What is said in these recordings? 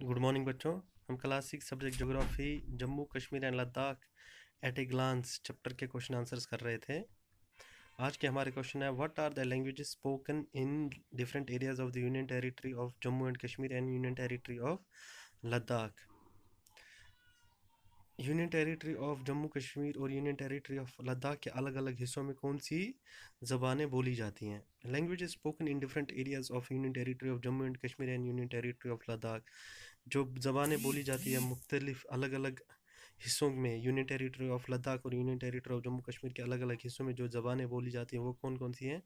Good morning बच्चों। हम class 6 subject geography Jammu Kashmir and Ladakh at a glance chapter के question answers कर रहे थे। आज के हमारे क्वेश्चन है, what are the languages spoken in different areas of the union territory of Jammu and Kashmir and union territory of Ladakh. Union territory of Jammu Kashmir और union territory of Ladakh के अलग अलग हिस्सों में कौन सी ज़बानें बोली जाती हैं? Language spoken in different areas of union territory of Jammu and Kashmir and union territory of Ladakh. जो ज़बानें बोली जाती है मुख्तलिफ अलग अलग हिस्सों में, यूनियन टेरिटरी ऑफ लद्दाख और union territory of Jammu Kashmir के अलग अलग हिस्सों में जो ज़बानें बोली जाती हैं वो कौन कौन सी हैं?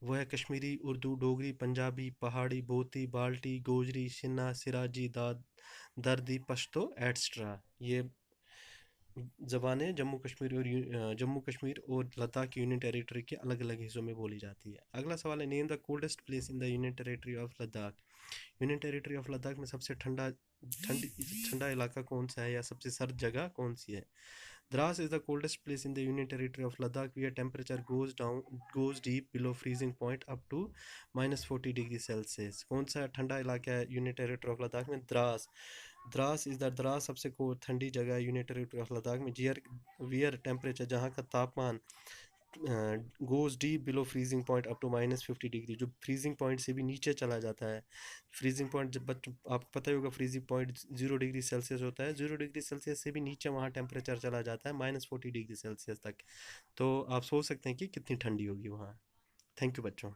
वो है कश्मीरी, उर्दू, डोगरी, पंजाबी, पहाड़ी, बोती, बाल्टी, गोजरी, शिन्ना, सिराजी, दर्दी, पश्तो एट्सट्रा। ये ज़बानें जम्मू कश्मीर और लद्दाख की यूनियन टेरिटरी के अलग अलग हिस्सों में बोली जाती है। अगला सवाल है, name the coldest place in the union territory of Ladakh. Union territory of Ladakh में सबसे ठंडा इलाका कौन सा है या सबसे सर्द जगह कौन सी है? Dras is the coldest place in the Union Territory of Ladakh where temperature goes deep below freezing point up to -40 degree Celsius. कौन सा ठंडा इलाका है यूनियन टेरिटरी ऑफ लद्दाख में? द्रास सबसे ठंडी जगह है यूनियन टेरिटरी ऑफ लद्दाख में। वियर टेम्परेचर, जहाँ का तापमान goes deep below freezing point up to -50 degree, जो फ्रीजिंग पॉइंट से भी नीचे चला जाता है। फ्रीजिंग पॉइंट जब आपको पता ही होगा, फ्रीजिंग पॉइंट 0 डिग्री सेल्सियस होता है। 0 डिग्री सेल्सियस से भी नीचे वहाँ टेम्परेचर चला जाता है -40 डिग्री सेल्सियस तक। तो आप सोच सकते हैं कि कितनी ठंडी होगी वहाँ। थैंक यू बच्चों।